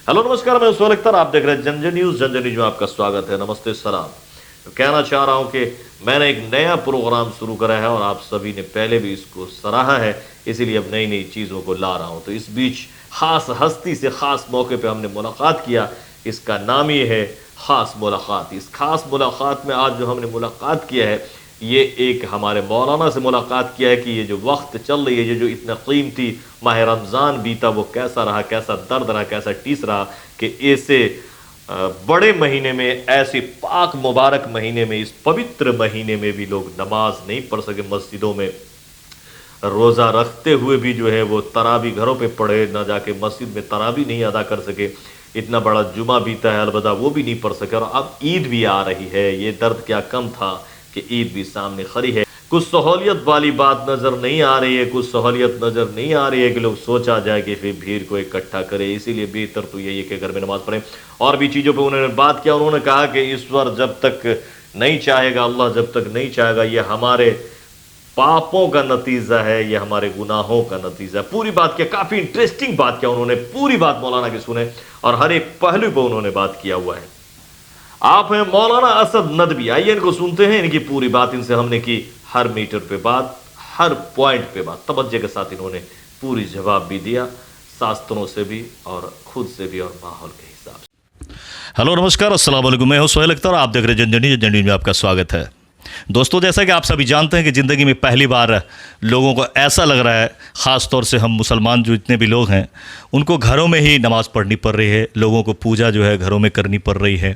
Hello नमस्कार, मैं उस्मान अख्तर, आप देख रहे हैं जनजन न्यूज़। जनजन न्यूज़ में आपका स्वागत है। नमस्ते सलाम। तो कहना चाह रहा हूं कि मैंने एक नया प्रोग्राम शुरू करा है और आप सभी ने पहले भी इसको सराहा है, इसीलिए अब नई नई चीज़ों को ला रहा हूं। तो इस बीच ख़ास हस्ती से ख़ास मौके पे हमने मुलाकात किया, इसका नाम ये है ख़ास मुलाकात। इस ख़ास मुलाकात में आज जो हमने मुलाकात किया है, ये एक हमारे मौलाना से मुलाकात किया है कि ये जो वक्त चल रही है, ये जो इतना कीमती माह रमज़ान बीता, वो कैसा रहा, कैसा दर्द रहा, कैसा टीस रहा कि ऐसे बड़े महीने में, ऐसे पाक मुबारक महीने में, इस पवित्र महीने में भी लोग नमाज नहीं पढ़ सके। मस्जिदों में रोज़ा रखते हुए भी जो है वो तरावी घरों पे पढ़े, ना जाके मस्जिद में तरावी नहीं अदा कर सके। इतना बड़ा जुमा बीता है, अलबत्ता वो भी नहीं पढ़ सके। और अब ईद भी आ रही है, ये दर्द क्या कम था कि ईद भी सामने खड़ी है। कुछ सहूलियत वाली बात नज़र नहीं आ रही है, कुछ सहूलियत नज़र नहीं आ रही है कि लोग सोचा जाए कि फिर भीड़ को इकट्ठा करे। इसीलिए बेहतर तो यही है कि घर में नमाज पढ़ें। और भी चीज़ों पे उन्होंने बात किया। उन्होंने कहा कि ईश्वर जब तक नहीं चाहेगा, अल्लाह जब तक नहीं चाहेगा, ये हमारे पापों का नतीजा है, ये हमारे गुनाहों का नतीजा है। पूरी बात किया, काफ़ी इंटरेस्टिंग बात किया उन्होंने। पूरी बात मौलाना की सुने और हर एक पहलू पर उन्होंने बात किया हुआ है। आप हैं मौलाना असद नदवी, आइए इनको सुनते हैं। इनकी पूरी बात इनसे हमने की, हर मीटर पे बात, हर पॉइंट पे बात, तवज्जो के साथ इन्होंने पूरी जवाब भी दिया, शास्त्रों से भी और खुद से भी और माहौल के हिसाब से। हेलो नमस्कार, अस्सलाम वालेकुम। मैं हूं सोहेल अख्तर, आप देख रहे हैं जनजन न्यूज़ में आपका स्वागत है। दोस्तों, जैसा कि आप सभी जानते हैं कि ज़िंदगी में पहली बार लोगों को ऐसा लग रहा है, ख़ास तौर से हम मुसलमान जो जितने भी लोग हैं, उनको घरों में ही नमाज़ पढ़नी पड़ रही है। लोगों को पूजा जो है घरों में करनी पड़ रही है।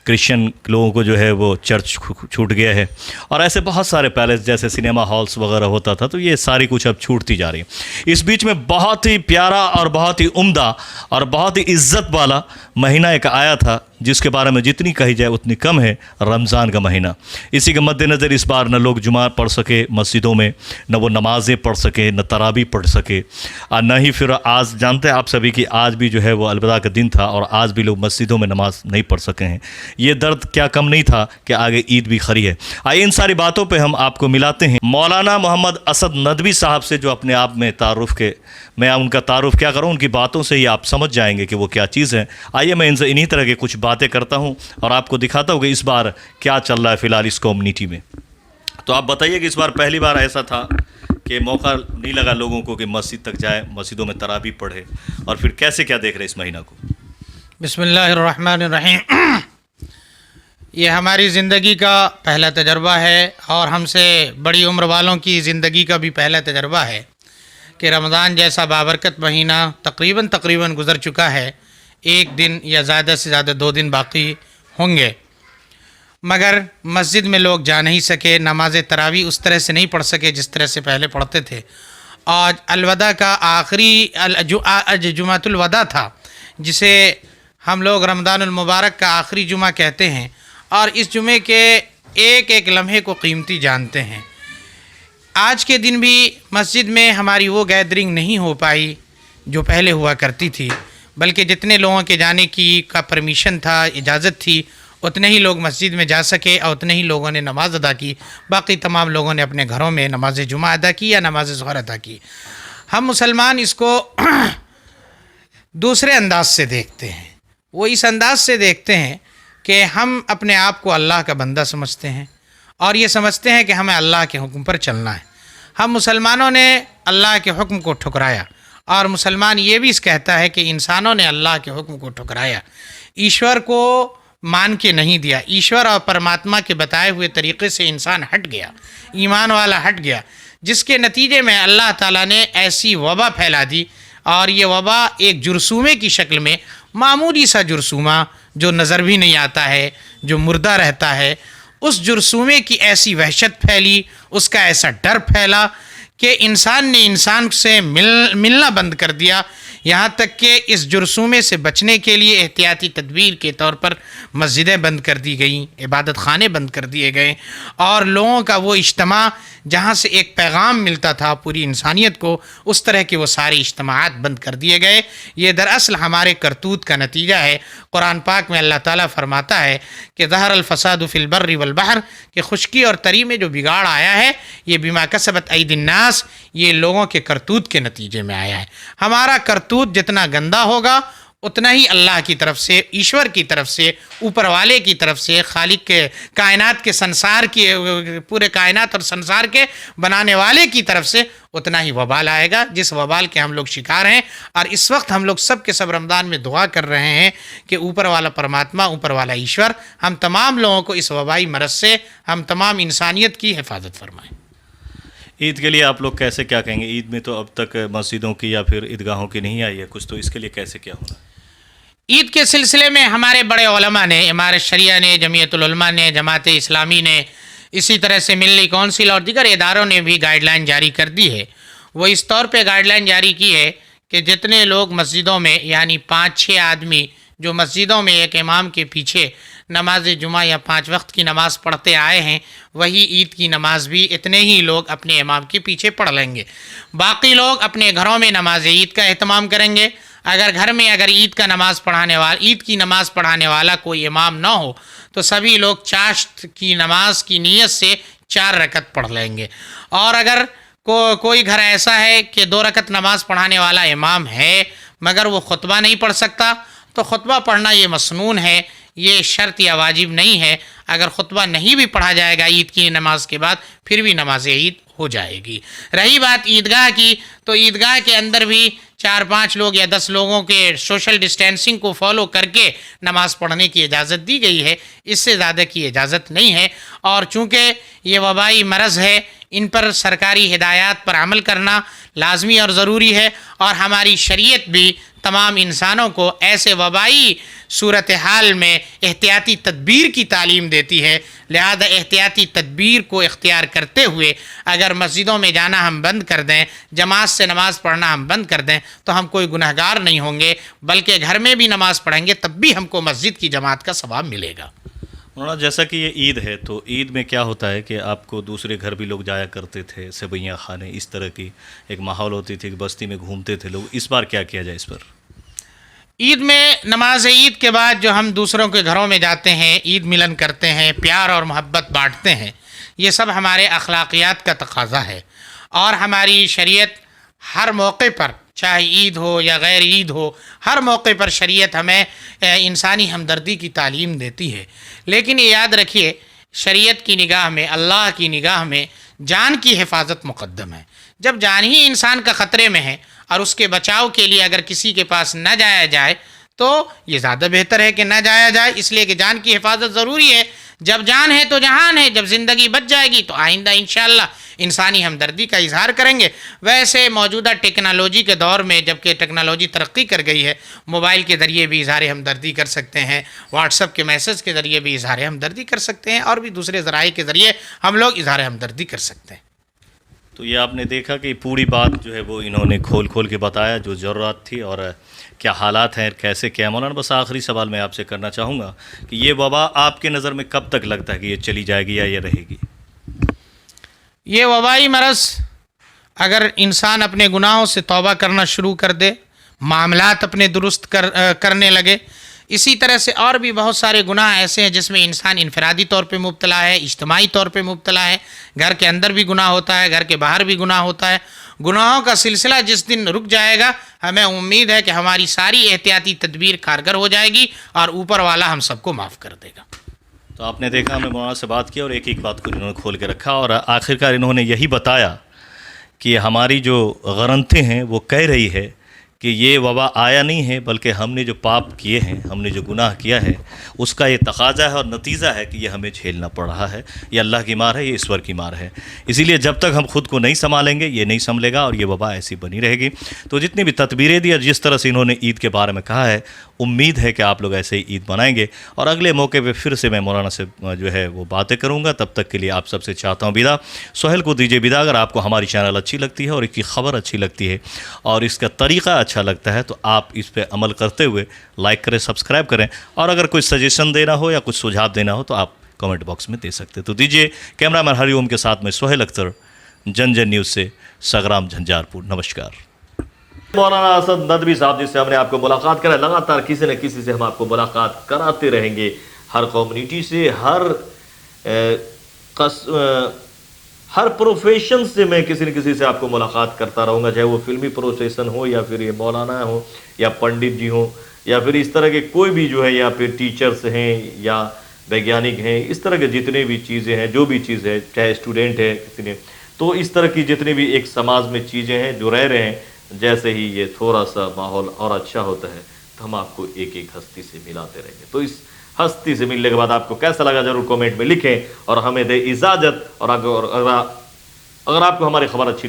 क्रिश्चियन लोगों को जो है वो चर्च छूट गया है और ऐसे बहुत सारे पैलेस जैसे सिनेमा हॉल्स वगैरह होता था, तो ये सारी कुछ अब छूटती जा रही है। इस बीच में बहुत ही प्यारा और बहुत ही उम्दा और बहुत ही इज़्ज़त वाला महीना एक आया था, जिसके बारे में जितनी कही जाए उतनी कम है, रमज़ान का महीना। इसी के मद्देनज़र इस बार न लोग जुमा पढ़ सके मस्जिदों में, न वो नमाज़ें पढ़ सके, न तरावी पढ़ सके, और न ही फिर आज जानते हैं आप सभी कि आज भी जो है वो अलविदा का दिन था और आज भी लोग मस्जिदों में नमाज नहीं पढ़ सके हैं। ये दर्द क्या कम नहीं था कि आगे ईद भी खड़ी है। आइए इन सारी बातों पर हम आपको मिलाते हैं मौलाना मोहम्मद असद नदवी साहब से, जो अपने आप में तारुफ़ के, मैं उनका तारुफ़ क्या करूँ, उनकी बातों से ही आप समझ जाएंगे कि वो क्या चीज़ है। आइए मैं इनसे इन्हीं तरह के कुछ बातें करता हूँ और आपको दिखाता हूँ कि इस बार क्या चल रहा है फ़िलहाल इस कम्युनिटी में। तो आप बताइए कि इस बार पहली बार ऐसा था कि मौका नहीं लगा लोगों को कि मस्जिद तक जाए, मस्जिदों में तरावी पढ़े, और फिर कैसे क्या देख रहे इस महीना को? बिस्मिल्लाहिर्रहमानिर्रहीम। ये हमारी ज़िंदगी का पहला तजर्बा है और हमसे बड़ी उम्र वालों की ज़िंदगी का भी पहला तजर्बा है कि रमज़ान जैसा बाबरकत महीना तकरीबन गुज़र चुका है। एक दिन या ज़्यादा से ज़्यादा 2 दिन बाकी होंगे, मगर मस्जिद में लोग जा नहीं सके, नमाज तरावी उस तरह से नहीं पढ़ सके जिस तरह से पहले पढ़ते थे। आज अलवदा का आखिरी जुमातुल वदा था, जिसे हम लोग रमज़ानुल मुबारक का आखिरी जुमा कहते हैं, और इस जुमे के एक एक लम्हे को कीमती जानते हैं। आज के दिन भी मस्जिद में हमारी वो गैदरिंग नहीं हो पाई जो पहले हुआ करती थी, बल्कि जितने लोगों के जाने की का परमिशन था, इजाज़त थी, उतने ही लोग मस्जिद में जा सके और उतने ही लोगों ने नमाज़ अदा की। बाकी तमाम लोगों ने अपने घरों में नमाज जुमा अदा की या नमाज ज़ुहर अदा की। हम मुसलमान इसको दूसरे अंदाज से देखते हैं। वो इस अंदाज से देखते हैं कि हम अपने आप को अल्लाह का बंदा समझते हैं और ये समझते हैं कि हमें अल्लाह के हुक्म पर चलना है। हम मुसलमानों ने अल्लाह के हुक्म को ठुकराया, और मुसलमान ये भी कहता है कि इंसानों ने अल्लाह के हुक्म को ठुकराया, ईश्वर को मान के नहीं दिया। ईश्वर और परमात्मा के बताए हुए तरीक़े से इंसान हट गया, ईमान वाला हट गया, जिसके नतीजे में अल्लाह ताला ने ऐसी वबा फैला दी। और ये वबा एक जुर्सूमे की शक्ल में, मामूली सा जुर्सूमा जो नज़र भी नहीं आता है, जो मुर्दा रहता है, उस जुर्सूमे की ऐसी वहशत फैली, उसका ऐसा डर फैला कि इंसान ने इंसान से मिलना बंद कर दिया। यहाँ तक कि इस जुर्सूमे से बचने के लिए एहतियाती तदबीर के तौर पर मस्जिदें बंद कर दी गईं, इबादत खाने बंद कर दिए गए, और लोगों का वो इज्तिमा जहाँ से एक पैगाम मिलता था पूरी इंसानियत को, उस तरह के वो सारे इज्तिमाआत बंद कर दिए गए। ये दरअसल हमारे करतूत का नतीजा है। कुरान पाक में अल्लाह ताला फरमाता है कि ज़हरल फ़सादु फ़िल बर्रि वल बहर, कि खुश्की और तरी में जो बिगाड़ आया है, ये बिमा कसबत ऐदिन नास, ये लोगों के करतूत के नतीजे में आया है। हमारा करतूत जितना गंदा होगा उतना ही अल्लाह की तरफ से, ईश्वर की तरफ से, ऊपर वाले की तरफ से, खालिक के कायनात के संसार की, पूरे कायनात और संसार के बनाने वाले की तरफ से उतना ही वबाल आएगा जिस वबाल के हम लोग शिकार हैं। और इस वक्त हम लोग सब के सब रमज़ान में दुआ कर रहे हैं कि ऊपर वाला परमात्मा, ऊपर वाला ईश्वर हम तमाम लोगों को इस वबाई मरज़ से, हम तमाम इंसानियत की हिफाजत फरमाएँ। ईद के लिए आप लोग कैसे क्या कहेंगे? ईद में तो अब तक मस्जिदों की या फिर ईदगाहों की नहीं आई है कुछ, तो इसके लिए कैसे क्या होना? ईद के सिलसिले में हमारे बड़े उलमा ने, इमारत शरिया ने, जमीयतुल उलमा ने, जमात इस्लामी ने, इसी तरह से मिल्ली कौंसिल और दीगर इदारों ने भी गाइडलाइन जारी कर दी है। वो इस तौर पे गाइडलाइन जारी की है कि जितने लोग मस्जिदों में, यानी 5-6 आदमी जो मस्जिदों में एक इमाम के पीछे नमाज जुमा या 5 वक्त की नमाज़ पढ़ते आए हैं, वही ईद की नमाज भी इतने ही लोग अपने इमाम के पीछे पढ़ लेंगे। बाकी लोग अपने घरों में नमाज ईद का एहतमाम करेंगे। अगर घर में ईद की नमाज़ पढ़ाने वाला कोई इमाम ना हो तो सभी लोग चाश्त की नमाज की नीयत से 4 रकत पढ़ लेंगे। और अगर कोई घर ऐसा है कि 2 रकत नमाज पढ़ाने वाला इमाम है मगर वो खुतबा नहीं पढ़ सकता, तो खुतबा पढ़ना ये मसनून है, ये शर्त या वाजिब नहीं है। अगर खुतबा नहीं भी पढ़ा जाएगा ईद की नमाज के बाद, फिर भी नमाज ईद हो जाएगी। रही बात ईदगाह की, तो ईदगाह के अंदर भी 4-5 लोग या 10 लोगों के सोशल डिस्टेंसिंग को फॉलो करके नमाज़ पढ़ने की इजाज़त दी गई है, इससे ज़्यादा की इजाज़त नहीं है। और चूँकि ये वबाई मरज़ है, इन पर सरकारी हिदायत पर अमल करना लाजमी और ज़रूरी है। और हमारी शरीयत भी तमाम इंसानों को ऐसे वबाई सूरत हाल में एहतियाती तदबीर की तालीम देती है। लिहाजा एहतियाती तदबीर को इख्तियार करते हुए अगर मस्जिदों में जाना हम बंद कर दें, जमात से नमाज़ पढ़ना हम बंद कर दें, तो हम कोई गुनहगार नहीं होंगे, बल्कि घर में भी नमाज़ पढ़ेंगे तब भी हमको मस्जिद की जमात का सवाब मिलेगा। जैसा कि ये ईद है, तो ईद में क्या होता है कि आपको दूसरे घर भी लोग जाया करते थे, सेवैयाँ खाने, इस तरह की एक माहौल होती थी, बस्ती में घूमते थे लोग। इस बार क्या किया जाए इस पर? ईद में नमाज ईद के बाद जो हम दूसरों के घरों में जाते हैं, ईद मिलन करते हैं, प्यार और मोहब्बत बांटते हैं, ये सब हमारे अखलाकियात का तकाज़ा है। और हमारी शरीयत हर मौके पर, चाहे ईद हो या गैर ईद हो, हर मौके पर शरीयत हमें इंसानी हमदर्दी की तालीम देती है। लेकिन ये याद रखिए, शरीयत की निगाह में, अल्लाह की निगाह में जान की हिफाजत मुक़द्दम है। जब जान ही इंसान का ख़तरे में है और उसके बचाव के लिए अगर किसी के पास न जाया जाए तो ये ज़्यादा बेहतर है कि न जाया जाए, इसलिए कि जान की हिफाजत ज़रूरी है। जब जान है तो जहान है, जब ज़िंदगी बच जाएगी तो आइंदा इंशाअल्लाह इंसानी हमदर्दी का इजहार करेंगे। वैसे मौजूदा टेक्नोलॉजी के दौर में, जबकि टेक्नोलॉजी तरक्की कर गई है, मोबाइल के ज़रिए भी इजहार हमदर्दी कर सकते हैं, व्हाट्सएप के मैसेज के ज़रिए भी इजहार हमदर्दी कर सकते हैं, और भी दूसरे ज़राए के ज़रिए हम लोग इजहार हमदर्दी कर सकते हैं। तो ये आपने देखा कि पूरी बात जो है वो इन्होंने खोल के बताया जो ज़रूरत थी और क्या हालात हैं, कैसे क्या। मौलाना, बस आखिरी सवाल मैं आपसे करना चाहूँगा कि ये वबा आपके नज़र में कब तक लगता है कि ये चली जाएगी या ये रहेगी? ये वबाई मरज़ अगर इंसान अपने गुनाहों से तौबा करना शुरू कर दे, मामलात अपने दुरुस्त करने लगे, इसी तरह से और भी बहुत सारे गुनाह ऐसे हैं जिसमें इंसान इनफरादी तौर पे मुब्तला है, इज्तिमाई तौर पे मुब्तला है। घर के अंदर भी गुनाह होता है, घर के बाहर भी गुनाह होता है। गुनाहों का सिलसिला जिस दिन रुक जाएगा, हमें उम्मीद है कि हमारी सारी एहतियाती तदबीर कारगर हो जाएगी और ऊपर वाला हम सबको माफ़ कर देगा। तो आपने देखा, हमने मौलाना से बात की और एक एक बात को इन्होंने खोल के रखा और आखिरकार इन्होंने यही बताया कि हमारी जो गरंतें हैं वो कह रही है कि ये वबा आया नहीं है, बल्कि हमने जो पाप किए हैं, हमने जो गुनाह किया है, उसका ये तकाज़ा है और नतीजा है कि ये हमें झेलना पड़ रहा है। ये अल्लाह की मार है, ये ईश्वर की मार है। इसीलिए जब तक हम खुद को नहीं संभालेंगे ये नहीं संभलेगा और ये वबा ऐसी बनी रहेगी। तो जितनी भी तदबीरें दी और जिस तरह से इन्होंने ईद के बारे में कहा है, उम्मीद है कि आप लोग ऐसे ही ईद मनाएंगे और अगले मौके पे फिर से मैं मौलाना से जो है वो बातें करूंगा। तब तक के लिए आप सबसे चाहता हूं विदा। सोहेल को दीजिए विदा। अगर आपको हमारी चैनल अच्छी लगती है और इसकी खबर अच्छी लगती है और इसका तरीक़ा अच्छा लगता है तो आप इस पर अमल करते हुए लाइक करें, सब्सक्राइब करें और अगर कोई सजेशन देना हो या कुछ सुझाव देना हो तो आप कमेंट बॉक्स में दे सकते हैं। तो दीजिए, कैमरामैन हरिओम के साथ में सोहेल अख्तर, जन जन न्यूज़ से सगराम झंझारपुर। नमस्कार। मौलाना असद नदवी साहब जिससे हमने आपको मुलाकात करा, लगातार किसी न किसी से हम आपको मुलाकात कराते रहेंगे, हर कम्युनिटी से, हर प्रोफेशन से मैं किसी न किसी से आपको मुलाकात करता रहूँगा, चाहे वो फिल्मी प्रोफेशन हो या फिर ये मौलाना हो या पंडित जी हो या फिर इस तरह के कोई भी जो है, या फिर टीचर्स हैं या वैज्ञानिक हैं, इस तरह के जितने भी चीज़ें हैं, जो भी चीज़ है, चाहे स्टूडेंट है किसी ने, तो इस तरह की जितनी भी एक समाज में चीज़ें हैं जो रह रहे हैं, जैसे ही ये थोड़ा सा माहौल और अच्छा होता है तो हम आपको एक एक हस्ती से मिलाते रहेंगे। तो इस हस्ती से मिलने के बाद आपको कैसा लगा ज़रूर कमेंट में लिखें और हमें दे इजाज़त। और अगर आपको हमारी खबर अच्छी